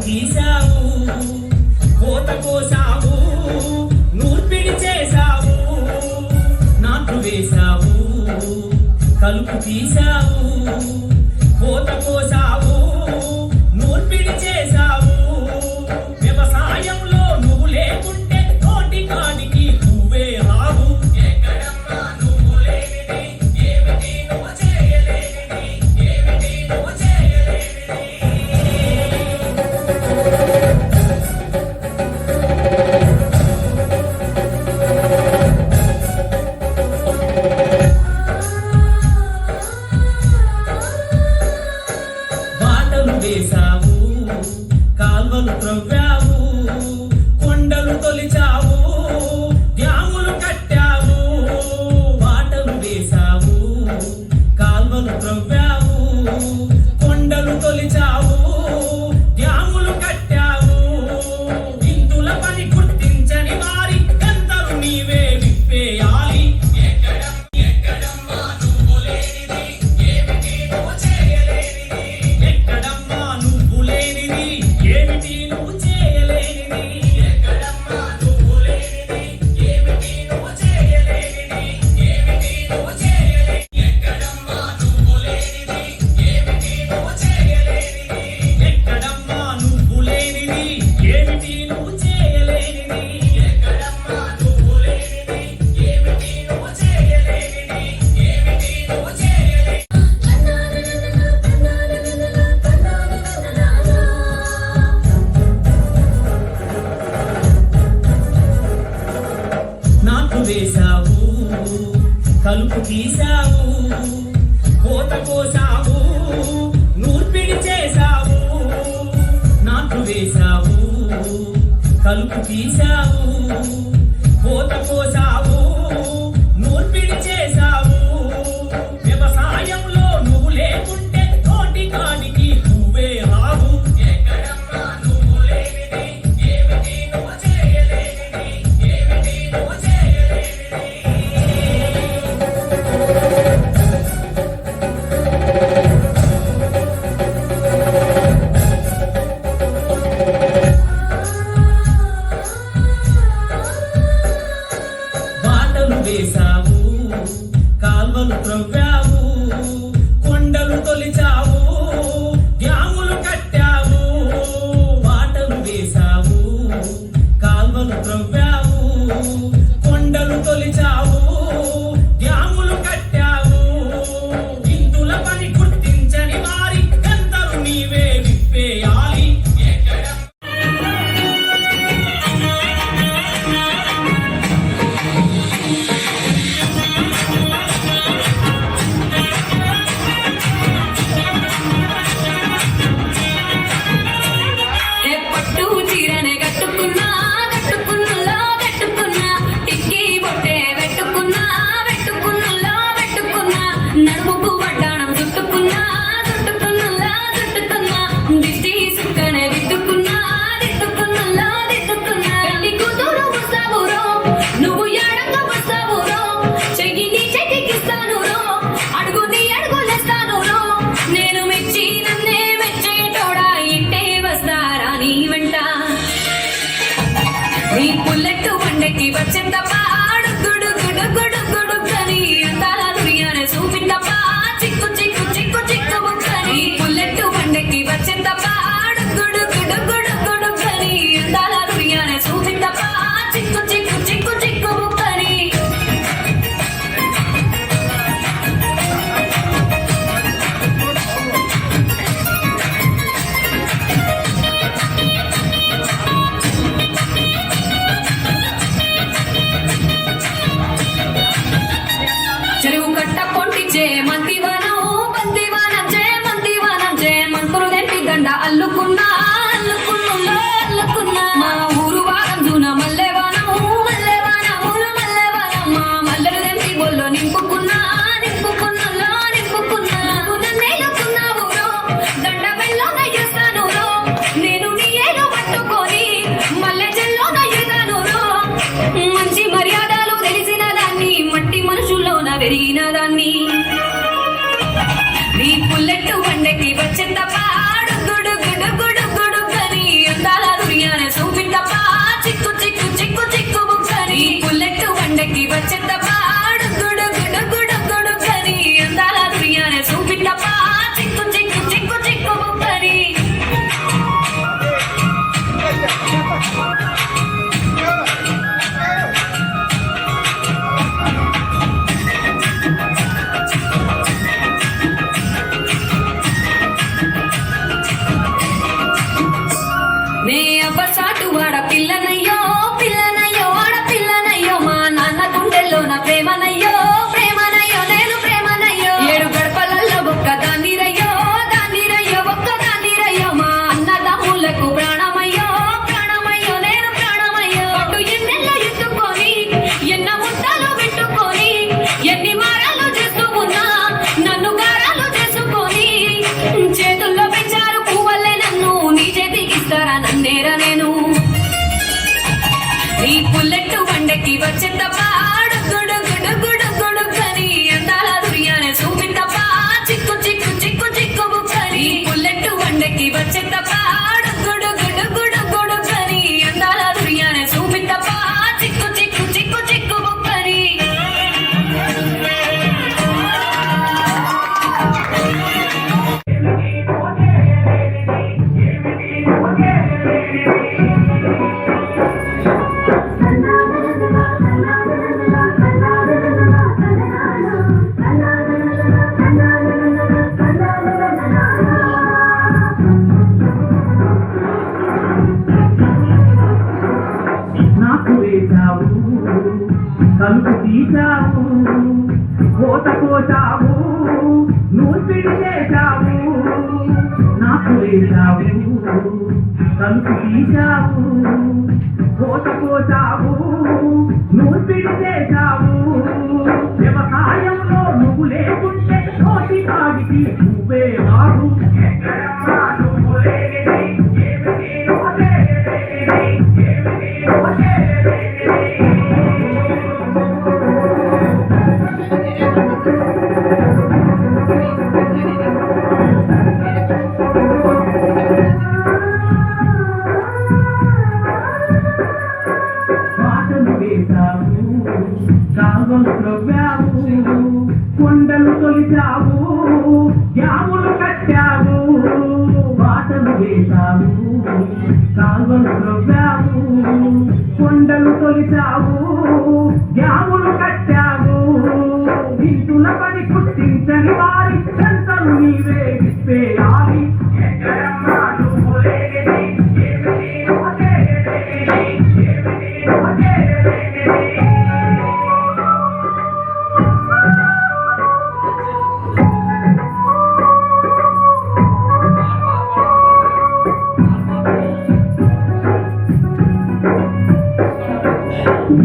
తీసావు, కోత కోసావు, నూర్పిడి చేసావు, నాట్లు వేసావు, కలుపు తీసావు, కోత కోసావు, నూర్పిడి చేసావు. వ్యవసాయంలో నువ్వు లేకుంటే తోటి కాడికి నువ్వే రావు. ఎక్కడమ్మా నువ్వు లేనిది, ఏమిటి నువ్వు చేయలేనిది, ఏమిటి నువ్వు చేయలేనిది. బాటలు వేసావు, కాల్వలు త్రవ్వావు, కొండలు తొలిచావు, డ్యాములు కట్టావు. బాటలు వేసావు, కాల్వలు త్రవ్వావు, కొండలు తొలిచావు, డ్యాములు కట్టావు. ఇందుల పని గుర్తించని వారి గంతలు నీవే విప్పేయాలి. ఎక్కడమ్మా నువ్వు లేనిది, ఏమిటి నువ్వు చేయలేనిది, ఎక్కడమ్మా నువ్వు లేనిది, ఏమిటి నువ్వు చేయలేనిది, ఎక్కడమ్మా నువ్వు లేనిది, ఏమిటి నువ్వు చేయలేనిది, ఏమిటి నువ్వు చేయలేనిది, ఎక్కడమ్మా నువ్వు లేనిది, ఏమిటి నువ్వు చేయలేనిది, ఎక్కడమ్మా నువ్వు లేనిది, ఏమిటి నువ్వు చేయలేనిది, ఎక్కడమ్మా నువ్వు లేనిది, ఏమిటి నువ్వు చేయలేనిది, ఏమిటి నువ్వు చేయలేనిది. నాట్లు వేసావు, కలుపు తీసావు, కోత కోసావు, నూర్పిడి చేసావు. నాట్లు వేసావు, కలుపు తీసావు, కోత కోసావు, నూర్పిడి చేసావు. వ్యవసాయంలో నువ్వు లేకుంటే తోటి కాడికి నువ్వే రావు. ఎక్కడమ్మా నువ్వు లేనిది, ఏమిటి నువ్వు చేయలేనిది, ఏమిటి నువ్వు చేయలేనిది. బాటలు వేసావు, కాల్వలు త్రవ్వావు, కొండలు తొలిచావు, డ్యాములు కట్టావు. బాటలు వేసావు, కాల్వలు త్రవ్వావు, కొండలు తొలిచావు, డ్యాములు కట్టావు. ఇందుల పని గుర్తించని వారి గంతలు నీవే విప్పేయాలి. పట్టు చీరనే కట్టుకున్నా, కట్టుకున్నలో కట్టుకున్నా, టిక్కీ బొట్టే పెట్టుకున్నా, పెట్టుకున్నలో పెట్టుకున్నా, నడుముకు వడ్డాణం చుట్టుకున్నా, చుట్టుకున్నలో చుట్టుకున్నా, దిష్టి సుక్కనే దిద్దుకున్నా, దిద్దుకున్నలో దిద్దుకున్నా. పెళ్లి కూతురు వస్తావురో, నువ్వు ఎడంగా వస్తావురో, చెయ్యి నీ చెయ్యికిస్తాను రో, అడుగుది అడుగులేస్తాను రో. నేను మెచ్చి నన్నే మెచ్చేటోడా, ఇంటే వస్తారా నీ వెంట. నీ పుల్లెట్టు బండెక్కి వచ్చేంతప్ప, గుడు గుడు గుడు గుడు కని అందాల దునియానే చూపిందప్ప, చిక్కు చిక్కు చిక్కు చిక్కు బుక్కని. పుల్లెట్టు బండెక్కి వచ్చేంతప్ప, గుడు గుడు గుడు గుడు కని అందాల దునియానే చూపిందప్ప, చిక్కు చిక్కు చిక్కు చిక్కు బుక్కని. చెరువు కట్ట పొంటిచే మంతివనం, బంతివనం చే మంతివనం చే, మంతులు తెంపి దండ అల్లుకున్నా, అల్లుకున్నులో అల్లుకున్నా. మా ఊరు వారం జూన మల్లెవనం, మల్లెవనం ఊరు మల్లెవనం, మా మల్లెలు తెంపి బొల్లో నింపుకున్నా, నింపుకున్నులో నింపుకున్నా. నన్నేలుకున్నావు రో, దండ బెల్లో నయ్యేస్తాను రో, నేను నీ ఏలు పట్టుకొని మల్లె చెల్లో నయ్యేదాను రో. మంచి మర్యాదలు తెలిసిన దాన్ని, మట్టి మనుషుల్లోన పెరిగిన దాన్ని. నీ పుల్లెట్టు బండకి వచ్చేంత పాడు గుడు గుడు గుడు గుడు కని నేర నేను నీ పుల్లెట్టు బండకి వచ్చే తప్ప గుడు గుడు గుడు గుడు కని అందాల దుర్యానే చూపి తప్ప చిక్కు చిక్కు చిక్కు చిక్కు బుక్కని పుల్లెట్టు బండకి వచ్చే తప్ప గుడు గుడు గుడు గుడు కని అందాల దుర్యానే చూపి తప్ప చిక్కు చిక్కు చిక్కు చిక్కు బుక్కని నాకు వేశావు కలుపు తీశావు కోత కోసావు నువ్వు పిడి చేశావు నాకు వేశావు కలుపు తీశావు కోత కోసావు నువ్వు పిడి చేశావు వ్యవసాయంలో నువ్వు లేకుంటే నోటి కాడికి నువ్వే వాడు నువ్వు లేనిది ఏమిటి నువ్వు లేనిది మాటలు వేశావు కాల్వలు త్రవ్వావు కొండలు తొలిచావు యాములు కట్టావు మాటలు వేశావు కాల్వలు త్రవ్వావు కొండలు తొలిచావు యాములు కట్టావు ఇంటుల పని పుట్టించని వారి సంతలు నీవే విప్పేయాలి ఎక్కడమ్మా నువ్వు లేనిది ఏమిటి నువ్వు లేనిది ఏమిటి నువ్వు లేనిది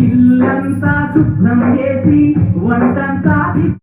ఇల్లంతా శుభ్రం చేసి వంటంతా